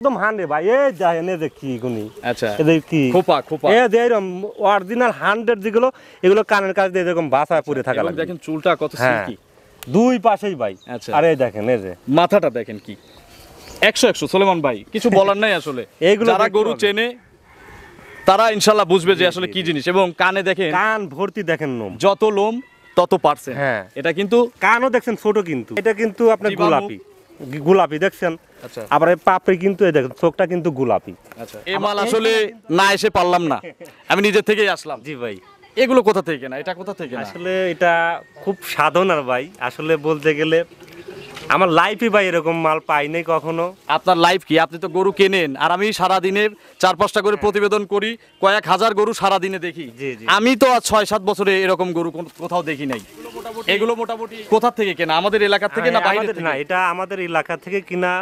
একদম হান্ডে ভাই এই দেখেন এই যে কি গুনি আচ্ছা এই কি খোপা খোপা এই যে এরকম অরিজিনাল 100 যেগুলো এগুলো কানের কাছে দিয়ে এরকম বাসা পড়ে থাকা লাগে। দেখেন চুলটা কত সিল্কি, দুই পাশেই ভাই। আচ্ছা আর এই দেখেন এই যে মাথাটা দেখেন কি 100 সুলেমান ভাই, কিছু বলার নাই আসলে। এইগুলো যারা গরু চেনে তারা ইনশাআল্লাহ বুঝবে যে আসলে কি জিনিস। এবং কানে দেখেন কান ভর্তি দেখেন লোম, যত লোম তত পার্সেন্ট। হ্যাঁ এটা কিন্তু কানও দেখছেন ছোট, কিন্তু এটা কিন্তু আপনার গোলাপি গোলাপি দেখছেন। আচ্ছা আবার এই পাপড়ি কিন্তু এই দেখেন চোখটা কিন্তু গোলাপি। আচ্ছা এই মাল আসলে না এসে পারলাম না, আমি নিজে থেকেই আসলাম। জি ভাই, এগুলো কোথা থেকে না, এটা কোথা থেকে না? আসলে এটা খুব সাধনার ভাই, আসলে বলতে গেলে আমার লাইফে ভাই এরকম মাল পাই নাই কখনো। আপনার লাইফ কি? আপনি তো গরু কেনেন, আর আমি সারা দিনে 4-5টা করে প্রতিবেদন করি, কয়েক হাজার গরু সারা দিনে দেখি। জি, জি। আমি তো আজ 6-7 বছরে এরকম গরু কোথাও দেখি নাই। এগুলো মোটামুটি কোথা থেকে কেনা? আমাদের এলাকা থেকে না বাইরে থেকে? না, এটা আমাদের এলাকা থেকে কিনা।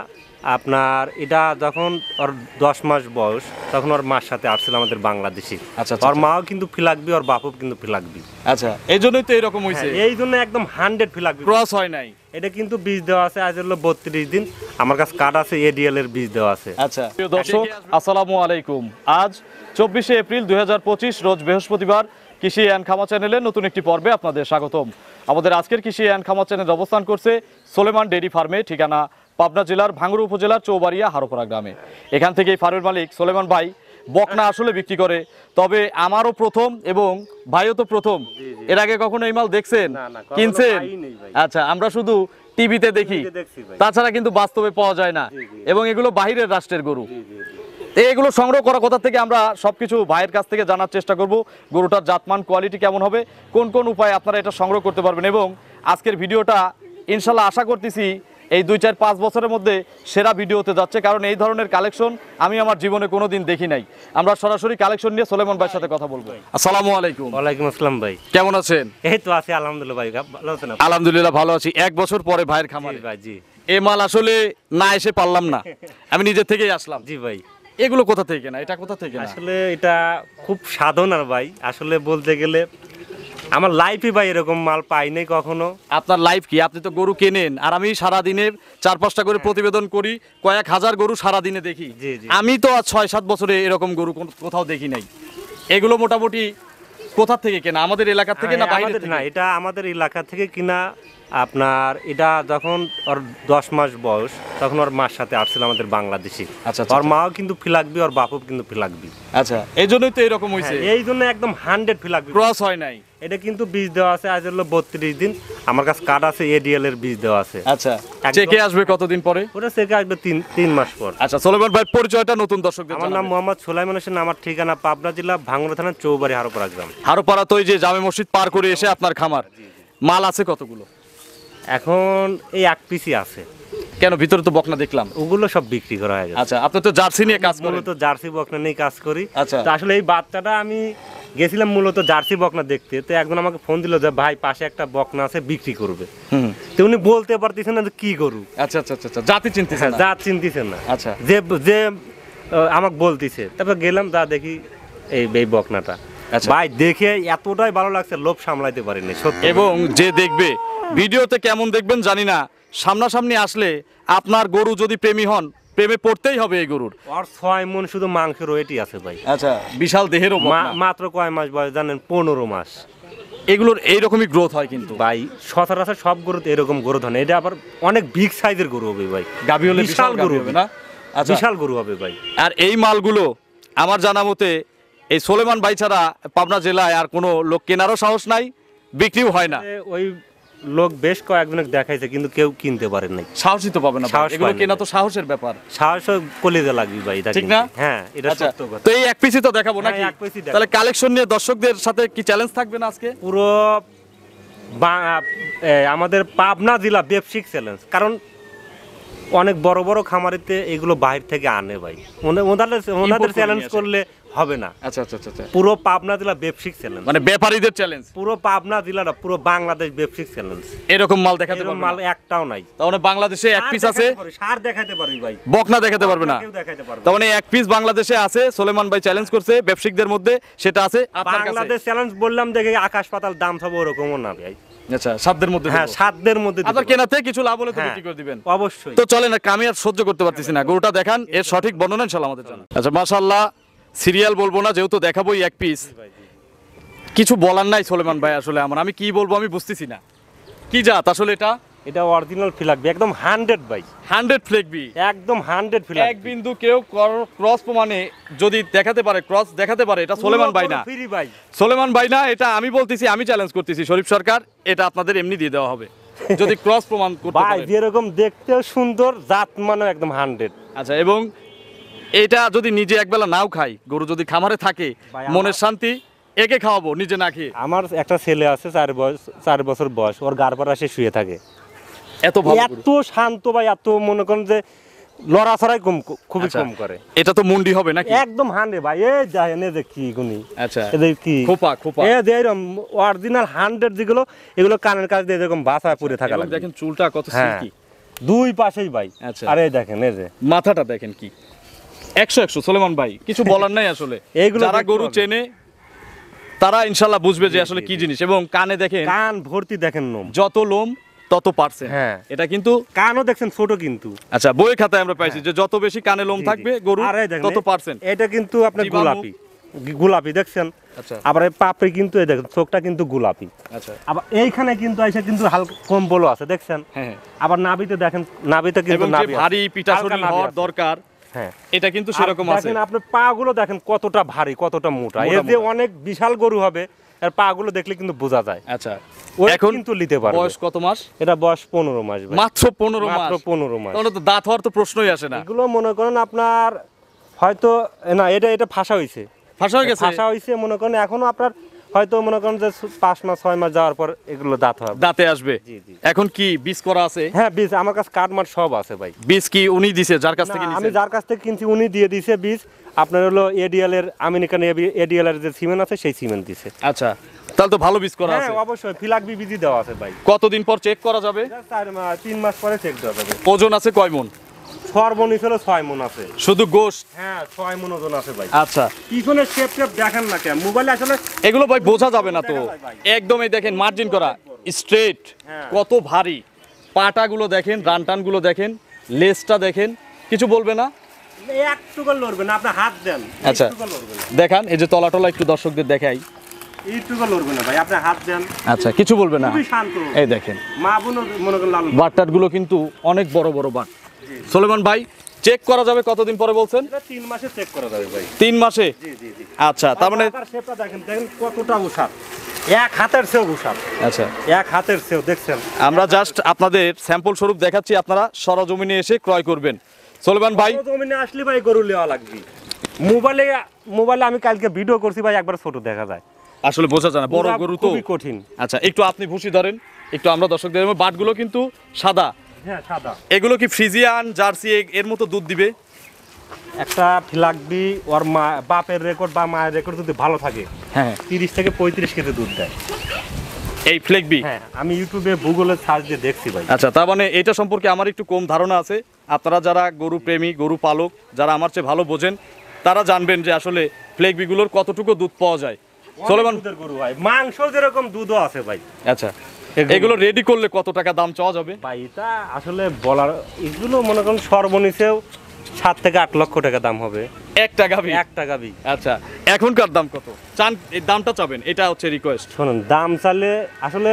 আপনার এটা যখন ওর 10 মাস বয়স তখন ওর মার সাথে আসছিল আমাদের বাংলাদেশি। আচ্ছা ওর মাও কিন্তু ফিলাকবি, ওর বাপও কিন্তু ফিলাকবি। আচ্ছা এই জন্যই তো এরকম হয়েছে, এই জন্য একদম 100 ফিলাকবি, ক্রস হয় নাই। এটা কিন্তু বীজ দেওয়া আছে, আজ হলো 32 দিন। আমার কাছে কার্ড আছে, এডিএল এর বীজ দেওয়া আছে। আচ্ছা প্রিয় দর্শক আসসালামু আলাইকুম। আজ 24শে এপ্রিল 2025 রোজ বৃহস্পতিবার কৃষি অ্যান্ড খামার চ্যানেলের নতুন একটি পর্বে আপনাদের স্বাগতম। আমাদের আজকের কৃষি অ্যান্ড খামার চ্যানেল অবস্থান করছে সোলেমান ডেইরি ফার্মে, ঠিকানা পাবনা জেলার ভাঙ্গুড়া উপজেলার চৌবাড়িয়া হারোপাড়া গ্রামে। এখান থেকে এই ফার্মের মালিক সোলেমান ভাই বকনা আসলে বিক্রি করে। তবে আমারও প্রথম এবং ভাইও তো প্রথম। এর আগে কখনো এই মাল দেখছেন, কিনছেন? আচ্ছা, আমরা শুধু টিভিতে দেখি, তাছাড়া কিন্তু বাস্তবে পাওয়া যায় না। এবং এগুলো বাহিরের রাষ্ট্রের গরু। এগুলো সংগ্রহ করা কোথা থেকে আমরা সবকিছু ভাইয়ের কাছ থেকে জানার চেষ্টা করব। গরুটার জাতমান কোয়ালিটি কেমন হবে, কোন কোন উপায়ে আপনারা এটা সংগ্রহ করতে পারবেন। এবং আজকের ভিডিওটা ইনশাল্লাহ আশা করতেছি এই 2-4-5 বছরের মধ্যে সেরা ভিডিও হতে যাচ্ছে, কারণ এই ধরনের কালেকশন আমি আমার জীবনে কোনোদিন দেখি নাই। আমরা সরাসরি কালেকশন নিয়ে সোলেমান ভাইয়ের সাথে কথা বলবো। আসসালামু আলাইকুম। ওয়ালাইকুম আসসালাম ভাই, কেমন আছেন? এই তো আছি আলহামদুলিল্লাহ ভাই, ভালো আছেন? আলহামদুলিল্লাহ ভালো আছি। 1 বছর পরে ভাইয়ের খামারে। ভাই জি, এই মাল আসলে না এসে পারলাম না, আমি নিজে থেকেই আসলাম। জি ভাই, এগুলো কোথা থেকে না, এটা কোথা থেকে না? আসলে এটা খুব সাধনার ভাই, আসলে বলতে গেলে আমার লাইফে ভাই এরকম মাল পাই নাই কখনো। আপনার লাইফ কি? আপনি তো গরু কেনেন, আর আমি সারা দিনে 4-5টা করে প্রতিবেদন করি, কয়েক হাজার গরু সারা দিনে দেখি। জি, জি। আমি তো আজ 6-7 বছরে এরকম গরু কোথাও দেখি নাই। এগুলো মোটামুটি কোথা থেকে কেনা? আমাদের এলাকা থেকে না বাইরে থেকে? না, এটা আমাদের এলাকা থেকে কিনা। আপনার এটা যখন ওর 10 মাস বয়স তখন ওর মার সাথে আসছিল আমাদের বাংলাদেশি। আচ্ছা ওর মাও কিন্তু ফিলাকবি, ওর বাপও কিন্তু ফিলাকবি। আচ্ছা এই জন্যই তো এরকম হয়েছে, এই জন্য একদম 100 ফিলাকবি, ক্রস হয় নাই। এটা কিন্তু বীজ দেওয়া আছে, আজ হলো 32 দিন। আমার কাছে কার্ড আছে, এডিএল এর বীজ দেওয়া আছে। আচ্ছা চেকে আসবে কতদিন পরে? ওটা চেকে আসবে 3 মাস পর। আচ্ছা সোলেমান ভাই পরিচয়টা নতুন দর্শকদের আমার নাম মোহাম্মদ সোলাইমান হোসেন, আমার ঠিকানা পাবনা জেলা ভাঙ্গুড়া থানা চৌবাড়ি হারোপাড়া গ্রাম। হারোপাড়া তো এই যে জামে মসজিদ পার করে এসে আপনার খামার। মাল আছে কতগুলো এখন এই 1 পিসই আছে। কেন, ভিতরে তো বকনা দেখলাম। ওগুলো সব বিক্রি করা হয়ে গেছে। আচ্ছা আপনি তো জার্সি নিয়ে কাজ করেন। মূলত জার্সি বকনা নিয়ে কাজ করি। আচ্ছা তো আসলে এই বাচ্চাটা আমি গেছিলাম মূলত জার্সি বকনা দেখতে, তো একজন আমাকে ফোন দিল যে ভাই পাশে একটা বকনা আছে বিক্রি করবে। তো উনি বলতে পারতেছেন না যে কি গরু। আচ্ছা আচ্ছা আচ্ছা জাতি চিনতেছেন না? জাত চিনতেছেন না। আচ্ছা যে যে আমাকে বলতিছে, তারপর গেলাম, যা দেখি এই বকনাটা। আচ্ছা ভাই দেখে এতটাই ভালো লাগছে, লোভ সামলাইতে পারিনি সত্যি। এবং যে দেখবে ভিডিওতে কেমন দেখবেন জানি না, সামনাসামনি আসলে আপনার গরু যদি প্রেমী হন, প্রেমে পড়তেই হবে এই গরুর। আর 6 মণ শুধু মাংসের ওয়েটই আছে ভাই। আচ্ছা বিশাল দেহেরও মাত্র কয় মাস বয়স জানেন? 15 মাস। এগুলোর এইরকমই গ্রোথ হয় কিন্তু ভাই, সচরাচর সব গরুতে এরকম গরু ধরে। এটা আবার অনেক বিগ সাইজের গরু হবে ভাই, গাভী হলে বিশাল গরু হবে না? আচ্ছা বিশাল গরু হবে ভাই। আর এই মালগুলো আমার জানা মতে এই সোলেমান ভাই ছাড়া পাবনা জেলায় আর কোনো লোক কেনারও সাহস নাই, বিক্রিও হয় না। ওই লোক বেশ কয়েকজনকে দেখাইছে, কিন্তু কেউ কিনতে পারে নাই। সাহসই তো পাবে না, এগুলো কেনা তো সাহসের ব্যাপার। সাহস কলিজা লাগবে ভাই, ঠিক না? হ্যাঁ, এটা সত্য কথা। তো এই 1 পিসই তো দেখাবো নাকি? হ্যাঁ, 1 পিসই দেখাবো। তাহলে কালেকশন নিয়ে দর্শকদের সাথে কি চ্যালেঞ্জ থাকবে না আজকে? পুরো আমাদের পাবনা জেলা ব্যবসায়িক চ্যালেঞ্জ, কারণ অনেক বড় বড় খামারিতে এগুলো বাইরে থেকে আনে ভাই। ওনাদের চ্যালেঞ্জ করলে হবে না। আচ্ছা আচ্ছা আচ্ছা পুরো পাবনা জেলা ব্যবসায়িক চ্যালেঞ্জ, মানে ব্যাপারীদের চ্যালেঞ্জ। পুরো পাবনা জেলাটা পুরো বাংলাদেশ ব্যবসায়িক চ্যালেঞ্জ। এরকম মাল দেখাতে এরকম পারবে মাল না? একটাও নাই। তাহলে বাংলাদেশে 1 পিস আছে, সার দেখাতে পারবি ভাই, বকনা দেখাতে পারবে না। কেউ দেখাতে পারবে না। তার মানে 1 পিস বাংলাদেশে আছে, সোলেমান ভাই চ্যালেঞ্জ করছে ব্যবসায়িকদের মধ্যে, সেটা আছে আপনার কাছে। বাংলাদেশ চ্যালেঞ্জ বললাম দেখে আকাশ পাতাল দাম সব ওরকমও না ভাই। আচ্ছা, সাধ্যের মধ্যে হ্যাঁ, দেবো। 7 দের মধ্যে আপনার দিতে কেনাতে কিছু লাভ হলে তো হ্যাঁ, বিক্রি করে দিবেন। অবশ্যই। তো চলেন, আমি আর সহ্য করতে পারতেছি না, গরুটা দেখান, এর সঠিক বর্ণনা ইনশাআল্লাহ আমাদের জানান। আচ্ছা, মাশাআল্লাহ, সিরিয়াল বলবো না যেহেতু দেখাবোই এক পিস। কিছু বলার নাই সোলেমান ভাই, আসলে আমি কি বলবো আমি বুঝতেছি না। কি জাত আসলে এটা? এটা অরিজিনাল ফিলাকবি, একদম 100 ভাই, 100 ফ্লেগবি, একদম 100 এক ফিলাকবি। বিন্দু কেউ ক্রস প্রমাণে যদি দেখাতে পারে, ক্রস দেখাতে পারে, এটা সোলেমান ভাই না, ফ্রি ভাই। সোলেমান ভাই না, এটা আমি বলতেছি, আমি চ্যালেঞ্জ করতেছি শরীফ সরকার, এটা আপনাদের এমনি দিয়ে দেওয়া হবে যদি ক্রস প্রমাণ করতে ভাই পারে। যেরকম দেখতেও সুন্দর, জাত মানে একদম 100। আচ্ছা, এবং এটা যদি নিজে একবেলা নাও খাই, গরু যদি খামারে থাকে, ভাই, মনের শান্তি, একে খাওয়াবো নিজে না খেয়ে। আমার একটা ছেলে আছে 4 বছর বয়স, ওর গারবার আসে শুয়ে থাকে, এত ভালো গরু। এত শান্ত ভাই, এত মনে করেন যে লড়াছড়াই খুবই আচ্ছা, কম করে। এটা তো মুন্ডি হবে নাকি? একদম 100 ভাই। এই দেখেন, এই যে কি গুনি, আচ্ছা, এদের কি খোপা খোপা। এই যে এরকম অরিজিনাল 100 যেগুলো, এগুলো কানের কাছে দিয়ে এরকম বাসা পরে থাকা এবং লাগে। দেখেন চুলটা কত হ্যাঁ, সিল্কি। দুই পাশেই ভাই। আচ্ছা। আর এই দেখেন, এই যে মাথাটা দেখেন কি 100 সোলেমান ভাই, কিছু বলার নাই আসলে। এইগুলো যারা দেখতে গরু হবে। চেনে তারা ইনশাআল্লাহ বুঝবে যে আসলে কি জিনিস। এবং কানে দেখেন, কান ভর্তি দেখেন লোম। যত লোম তত পার্সেন্ট। হ্যাঁ। এটা কিন্তু কানও দেখছেন ছোট কিন্তু। আচ্ছা, বইয়ের খাতায় আমরা পাইছি যে যত বেশি কানে লোম থাকবে গরু আর এই দেখেন, তত পার্সেন্ট। এটা কিন্তু আপনার জীবাণু। গোলাপি, গোলাপি দেখছেন। আচ্ছা আবার এই পাপড়ি কিন্তু, এই দেখেন চোখটা কিন্তু গোলাপি। আচ্ছা, আবার এইখানে কিন্তু আইসা কিন্তু হালকা কম্বলও আছে দেখছেন। হ্যাঁ। আবার নাভিতে দেখেন, নাভিতে কিন্তু এবং যে নাভি আছে। ভারী পিঠাশড়ি হালকা নাভি হওয়ার আছে। দরকার, হ্যাঁ, এটা কিন্তু আর সেরকম আছে। দেখেন আপনার পা গুলো দেখেন কতটা ভারী, কতটা মোটা। মোটা এর যে মোটা। অনেক বিশাল গরু হবে, এর পা গুলো দেখলে কিন্তু বোঝা যায়। আচ্ছা, ওই এখন কিন্তু নিতে পারবে। বয়স কত মাস? এটা বয়স 15 মাস ভাই। মাত্র 15 মাস। মাত্র 15 মাস। তাহলে তো দাঁত হওয়ার তো প্রশ্নই আসে না। এগুলো মনে করেন আপনার হয়তো না, এটা ফাঁসা হইছে, ফাঁসা হয়ে গেছে। ফাঁসা হইছে মনে করেন। এখনো আপনার হয়তো মনে করেন যে 5 মাস 6 মাস যাওয়ার পর এগুলো দাঁত হবে। দাঁতে আসবে। জি, জি। এখন কি বীজ করা আছে? হ্যাঁ, বীজ আমার কাছে কাঠমাট সব আছে ভাই। বীজ কি উনি দিছে, যার কাছ না, থেকে আমি নিছেন? যার কাছ থেকে কিনছি উনি দিয়ে দিছে বীজ। আপনার হলো এডিএল এর, আমেরিকান এডিএল এর যে সিমেন্ট আছে সেই সিমেন্ট দিছে। আচ্ছা, তাহলে তো ভালো বীজ করা হ্যাঁ, আছে। অবশ্যই ফিলাকবি বীজই দেওয়া আছে ভাই। কতদিন পর চেক করা যাবে? 3 মাস পরে চেক দেওয়া যাবে। ওজন আছে কয় মন? সর্বনিম্ন হলো 6 মণ আছে। শুধু গোশত? হ্যাঁ, 6 মণ ওজন আছে ভাই। আচ্ছা, পিছনের শেপ দেখেন না কেন, মোবাইলে আসলে এগুলো ভাই বোঝা যাবে না তো। দেখা যায় ভাই। একদম এই দেখেন মার্জিন করা, স্ট্রেট, হ্যাঁ। কত ভারী। পাটাগুলো দেখেন, রানটানগুলো দেখেন, লেজটা দেখেন, কিছু বলবে না? একটুকু লড়বে না, আপনি হাত দেন। আচ্ছা। একটুকু লড়বে না, দেখান, এই যে তলাটলা একটু দর্শকদের দেখাই। একটুকু লড়বে না ভাই, আপনি হাত দেন। আচ্ছা, কিছু বলবে না। খুবই শান্ত। এই দেখেন মা বোন মনে করেন লাল। বাটটার গুলো কিন্তু অনেক বড় বড় বাট। সোলেমান ভাই, চেক করা যাবে কতদিন পরে বলছেন? এটা 3 মাসে চেক করা যাবে ভাই। 3 মাসে? জি, জি, জি। আচ্ছা, তার মানে মাথার শেপটা দেখেন, দেখেন কতটা উষার। এক হাতের চেয়েও উষার। আচ্ছা, এক হাতের চেয়েও দেখছেন। আমরা জাস্ট আপনাদের স্যাম্পল স্বরূপ দেখাচ্ছি, আপনারা সরজমিনে এসে ক্রয় করবেন। সোলেমান ভাই, জমিনে আসলে ভাই গরু নেওয়া লাগবে। মোবাইলে আমি কালকে ভিডিও করছি ভাই, একবার ছোট দেখা যায়, আসলে বোঝা যায় না, বড় গরু তো। খুবই কঠিন। আচ্ছা, একটু আপনি ভুসি ধরেন, একটু আমরা দর্শকদের দেখাবো। বাটগুলো কিন্তু সাদা। হ্যাঁ, সাদা। এগুলো কি ফ্রিজিয়ান জার্সি এর মতো দুধ দিবে? একটা ফিলাকবি ওর মা বাপের রেকর্ড বা মায়ের রেকর্ড যদি ভালো থাকে, হ্যাঁ, 30 থেকে 35 কেজি দুধ দেয়। এই ফ্লেগবি। হ্যাঁ, আমি ইউটিউবে গুগলে সার্চ দিয়ে দেখছি ভাই। আচ্ছা, তার মানে এটা সম্পর্কে আমার একটু কম ধারণা আছে। আপনারা যারা গরু প্রেমী, গরু পালক, যারা আমার চেয়ে ভালো বোঝেন, তারা জানবেন যে আসলে ফ্লেগবিগুলোর কতটুকু দুধ পাওয়া যায়। সোলেমান, দুধের গরু ভাই, মাংস যেরকম দুধও আছে ভাই। আচ্ছা, এগুলো রেডি করলে কত টাকা দাম চাওয়া যাবে? ভাই এটা আসলে বলার, এগুলো মনে করেন সর্বনিচেও 7 থেকে 8 লক্ষ টাকা দাম হবে একটা গাভি? একটা গাবি। আচ্ছা, এখনকার দাম কত চান? এই দামটা চাবেন, এটা হচ্ছে রিকোয়েস্ট। শোনেন, দাম চাইলে আসলে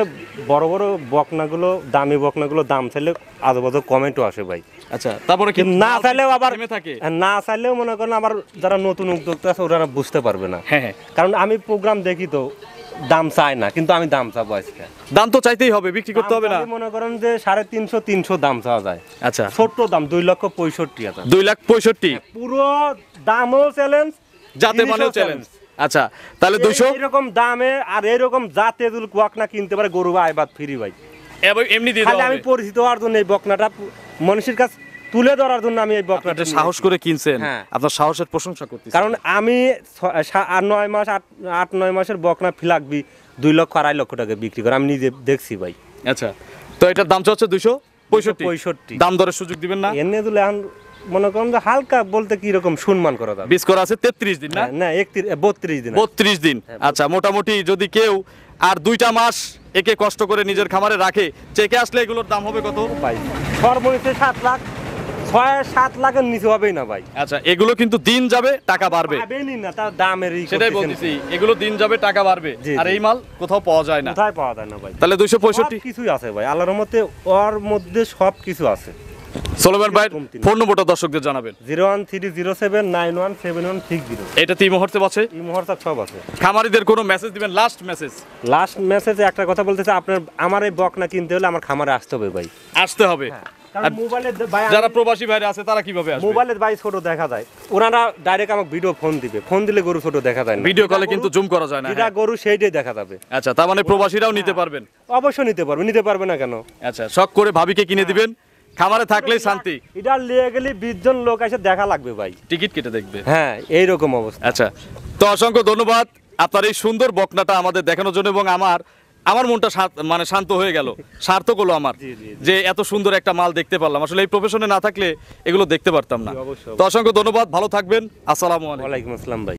বড় বড় বকনাগুলো, দামি বকনাগুলো দাম চাইলে আজেবাজে কমেন্টও আসে ভাই। আচ্ছা, তারপরে কি না চাইলেও আবার থেমে থাকে? না চাইলেও মনে করেন আবার যারা নতুন উদ্যোক্তা আছে ওরা বুঝতে পারবে না। হ্যাঁ, হ্যাঁ। কারণ আমি প্রোগ্রাম দেখি তো, দাম চাই না, কিন্তু আমি দাম চাবো আজকে। দাম তো চাইতেই হবে, বিক্রি করতে হবে না? দাম চাইলে মনে করেন যে 350 দাম চাওয়া যায়। আচ্ছা, ছোট্ট দাম 2,65,000। 2,65,000 পুরো দামও চ্যালেঞ্জ, যাতে মানেও চ্যালেঞ্জ। আচ্ছা, তাহলে 200 এরকম দামে আর এরকম জাতে যদি বকনা কিনতে পারে, গরু আইবাদ ফ্রি ভাই। এবং এমনি দিয়ে খালি দেওয়া আমি হবে। পরিচিত হওয়ার জন্য এই বকনাটা মানুষের কাছে তুলে ধরার জন্য আমি এই আপনি বকনাটা যে সাহস করে কিনছেন, হ্যাঁ। আপনার সাহসের প্রশংসা করতেছি। কারণ আমি 8-9 মাসের বকনা ফিলাকবি 2 লক্ষ 2.5 লক্ষ টাকা বিক্রি করে আমি নিজে দেখছি ভাই। আচ্ছা, তো এটার দাম হচ্ছে 265। 265 দাম দরের সুযোগ দিবেন না? এনে দিলে এখন মনে করেন যে হালকা বলতে কি রকম সম্মান করা যাবে। বীজ করা আছে 33 দিন না? না, 32 দিন। 32 দিন। আচ্ছা, মোটামুটি যদি কেউ আর 2টা মাস একে কষ্ট করে নিজের খামারে রাখে, চেকে আসলে এগুলোর দাম হবে কত? ভাই সর্বনিম্ন 7 লাখ, 6-7 লাখের নিচে হবেই না ভাই। আচ্ছা, এগুলো কিন্তু দিন যাবে টাকা বাড়বে, পাবেনই না, তার দামেরই সেটাই বলতেছি, এগুলো দিন যাবে টাকা বাড়বে। জি, আর জি। এই মাল কোথাও পাওয়া যায় না, কোথায় পাওয়া যায় না ভাই। তাহলে 265। কিছুই আছে ভাই, আল্লাহর রহমতে ওর মধ্যে সব কিছু আছে। সোলোমান ভাই কমতি নেই। ফোন নম্বরটা দর্শকদের জানাবেন। 01307917160। এটা এই মুহূর্তে আছে। এই মুহূর্তে সব আছে। খামারিদের কোনো মেসেজ দিবেন, লাস্ট মেসেজ? লাস্ট মেসেজে একটা কথা বলতেছে, আপনার আমার এই বকনা কিনতে হলে আমার খামারে আসতে হবে ভাই। আসতে হবে। কারণ মোবাইলে ভাই, যারা প্রবাসী ভাইরা আছে তারা কিভাবে আসবে? মোবাইলে ভাই ছোট দেখা যায়, ওনারা ডাইরেক্ট আমাকে ভিডিও ফোন দিবে, ফোন দিলে গরু ছোট দেখা যায় না। ভিডিও কলে কিন্তু জুম করা যায় না। যেটা গরু সেইটাই দেখা যাবে। আচ্ছা, তার মানে প্রবাসীরাও নিতে পারবেন? অবশ্যই নিতে পারবে না কেন? আচ্ছা, শখ করে ভাবিকে কিনে দিবেন, খামারে থাকলেই শান্তি। এটা লিয়ে গেলে 20 জন লোক এসে দেখা লাগবে ভাই, টিকিট কেটে দেখবে। হ্যাঁ এইরকম অবস্থা। আচ্ছা, তো অসংখ্য ধন্যবাদ আপনার এই সুন্দর বকনাটা আমাদের দেখানোর জন্য, এবং আমার মনটা মানে শান্ত হয়ে গেল, সার্থক হলো আমার, জি, জি, জি। যে এত সুন্দর একটা মাল দেখতে পারলাম। আসলে এই প্রফেশনে না থাকলে এগুলো দেখতে পারতাম না। জি, অবশ্যই। তো অসংখ্য ধন্যবাদ, ভালো থাকবেন, আসসালামু আলাইকুম। ওয়ালাইকুম আসসালাম ভাই।